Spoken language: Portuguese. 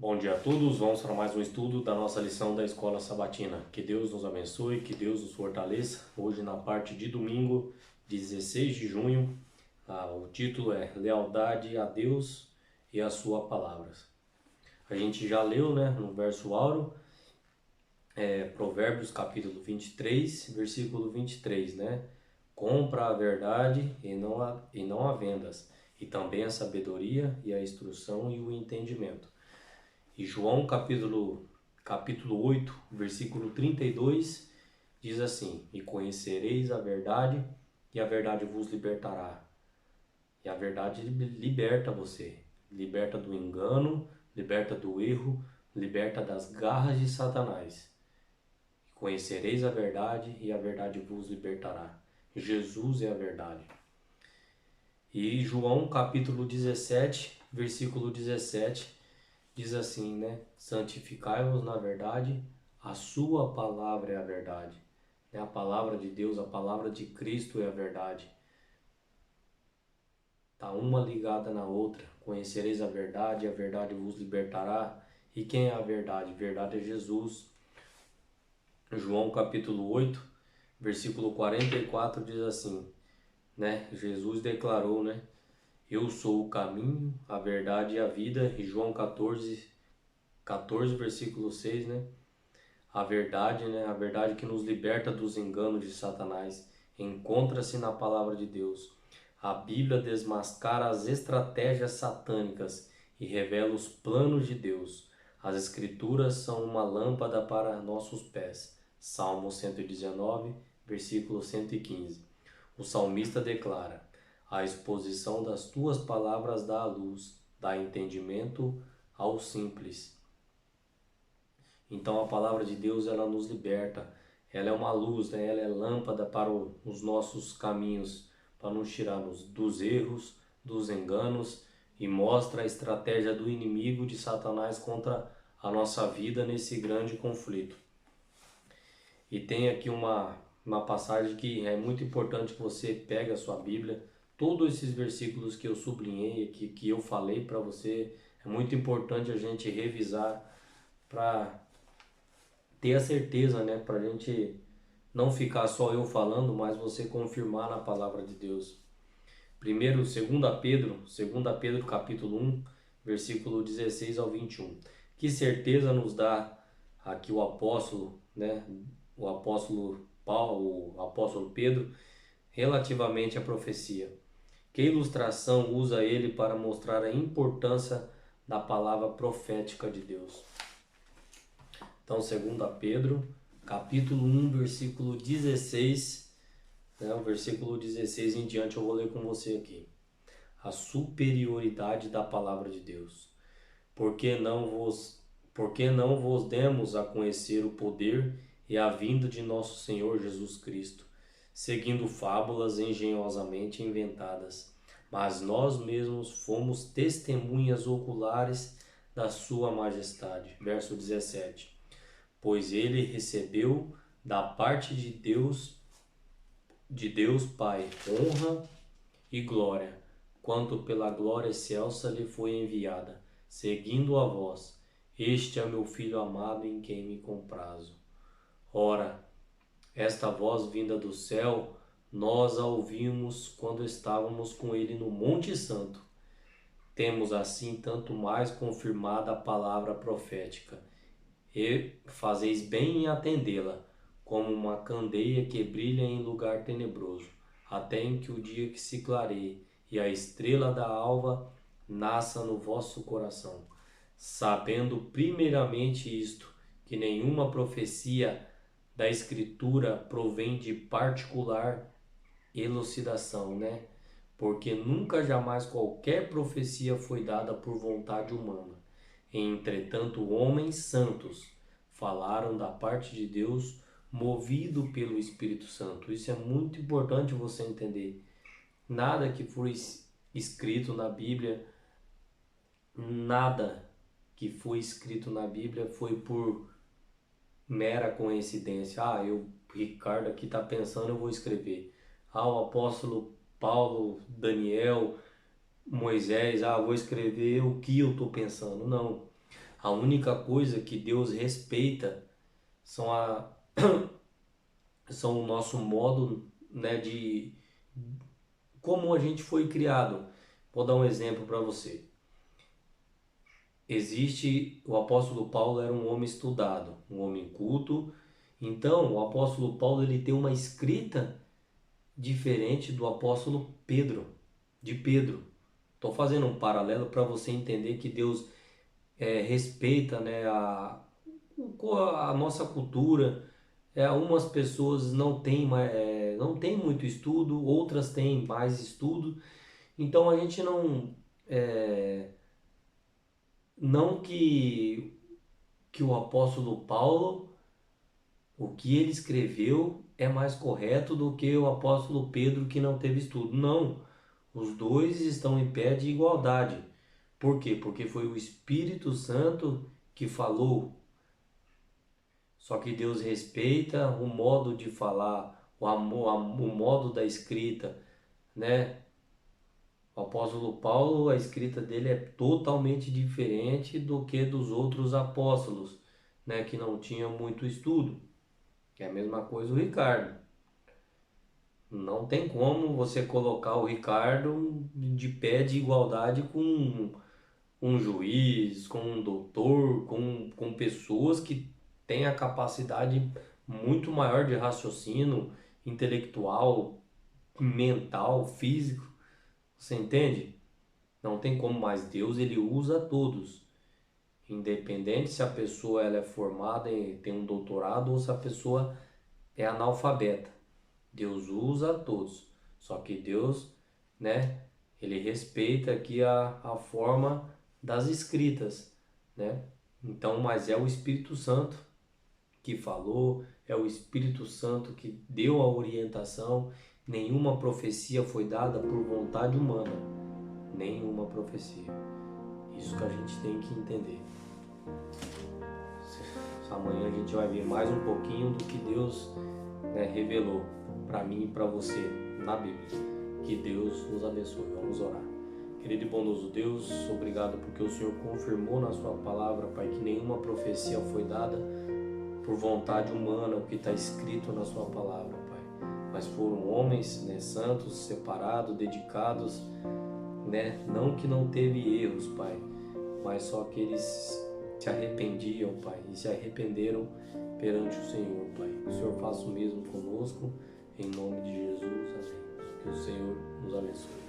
Bom dia a todos, vamos para mais um estudo da nossa lição da Escola Sabatina. Que Deus nos abençoe, que Deus nos fortaleça. Hoje na parte de domingo, 16 de junho, o título é Lealdade a Deus e a Sua Palavra. A gente já leu, no verso áureo, Provérbios capítulo 23, versículo 23, Compra a verdade e não a vendas, e também a sabedoria e a instrução e o entendimento. E João capítulo 8, versículo 32, diz assim: E conhecereis a verdade, e a verdade vos libertará. E a verdade liberta você, liberta do engano, liberta do erro, liberta das garras de Satanás. E conhecereis a verdade, e a verdade vos libertará. Jesus é a verdade. E João capítulo 17, versículo 17, diz assim, Santificai-vos na verdade, a sua palavra é a verdade. A palavra de Deus, a palavra de Cristo é a verdade. Está uma ligada na outra. Conhecereis a verdade vos libertará. E quem é a verdade? A verdade é Jesus. João capítulo 8, versículo 44 diz assim, Jesus declarou, Eu sou o caminho, a verdade e a vida. E João 14, versículo 6, A verdade, a verdade que nos liberta dos enganos de Satanás, encontra-se na palavra de Deus. A Bíblia desmascara as estratégias satânicas e revela os planos de Deus. As Escrituras são uma lâmpada para nossos pés. Salmo 119, versículo 115. O salmista declara: A exposição das tuas palavras dá a luz, dá entendimento ao simples. Então a palavra de Deus, ela nos liberta, ela é uma luz, ela é lâmpada para os nossos caminhos, para nos tirarmos dos erros, dos enganos, e mostra a estratégia do inimigo de Satanás contra a nossa vida nesse grande conflito. E tem aqui uma passagem que é muito importante que você pegue a sua Bíblia, todos esses versículos que eu sublinhei aqui, que eu falei para você, é muito importante a gente revisar para ter a certeza, para a gente não ficar só eu falando, mas você confirmar na palavra de Deus. Primeiro, 2 Pedro capítulo 1, versículo 16 ao 21. Que certeza nos dá aqui o apóstolo, o apóstolo Paulo, o apóstolo Pedro, relativamente à profecia. Que ilustração usa ele para mostrar a importância da palavra profética de Deus? Então, 2 Pedro, capítulo 1, versículo 16, o versículo 16 em diante eu vou ler com você aqui. A superioridade da palavra de Deus. Porque não vos demos a conhecer o poder e a vinda de nosso Senhor Jesus Cristo, seguindo fábulas engenhosamente inventadas, mas nós mesmos fomos testemunhas oculares da sua majestade. Verso 17. Pois ele recebeu da parte de Deus Pai, honra e glória, quanto pela glória excelsa lhe foi enviada, seguindo a vós. Este é meu Filho amado em quem me comprazo. Ora, esta voz vinda do céu, nós a ouvimos quando estávamos com ele no Monte Santo. Temos assim tanto mais confirmada a palavra profética, e fazeis bem em atendê-la, como uma candeia que brilha em lugar tenebroso, até em que o dia que se clareie e a estrela da alva nasça no vosso coração, sabendo primeiramente isto, que nenhuma profecia da Escritura provém de particular elucidação, Porque nunca jamais qualquer profecia foi dada por vontade humana. Entretanto, homens santos falaram da parte de Deus, movido pelo Espírito Santo. Isso é muito importante você entender. Nada que foi escrito na Bíblia, nada que foi escrito na Bíblia foi por mera coincidência. Ricardo aqui está pensando, eu vou escrever. O apóstolo Paulo, Daniel, Moisés, vou escrever o que eu estou pensando. Não. A única coisa que Deus respeita são, são o nosso modo, né, de como a gente foi criado. Vou dar um exemplo para você. O apóstolo Paulo era um homem estudado, um homem culto. Então, o apóstolo Paulo ele tem uma escrita diferente do apóstolo Pedro, de Pedro. Estou fazendo um paralelo para você entender que Deus respeita, né, a nossa cultura. Algumas pessoas não têm muito estudo, outras têm mais estudo. Então a gente não que o apóstolo Paulo, o que ele escreveu é mais correto do que o apóstolo Pedro que não teve estudo. Não, os dois estão em pé de igualdade. Por quê? Porque foi o Espírito Santo que falou. Só que Deus respeita o modo de falar, o modo da escrita, né? O apóstolo Paulo, a escrita dele é totalmente diferente do que dos outros apóstolos, né? Que não tinham muito estudo. É a mesma coisa o Ricardo. Não tem como você colocar o Ricardo de pé de igualdade com um juiz, com um doutor, com pessoas que têm a capacidade muito maior de raciocínio intelectual, mental, físico. Você entende? Não tem como mais. Deus ele usa todos, independente se a pessoa ela é formada e tem um doutorado ou se a pessoa é analfabeta. Deus usa a todos. Só que Deus, né, ele respeita aqui a forma das escritas, né? Então, mas é o Espírito Santo que falou, é o Espírito Santo que deu a orientação. Nenhuma profecia foi dada por vontade humana. Nenhuma profecia. Isso que a gente tem que entender. Amanhã a gente vai ver mais um pouquinho do que Deus, né, revelou para mim e para você na Bíblia. Que Deus nos abençoe. Vamos orar. Querido e bondoso Deus, obrigado porque o Senhor confirmou na sua palavra, Pai, que nenhuma profecia foi dada por vontade humana, o que está escrito na sua palavra, Pai. Mas foram homens, né, santos, separados, dedicados, né? Não que não teve erros, Pai, mas só que eles se arrependiam, Pai, e se arrependeram perante o Senhor, Pai. O Senhor faça o mesmo conosco, em nome de Jesus, amém. Que o Senhor nos abençoe.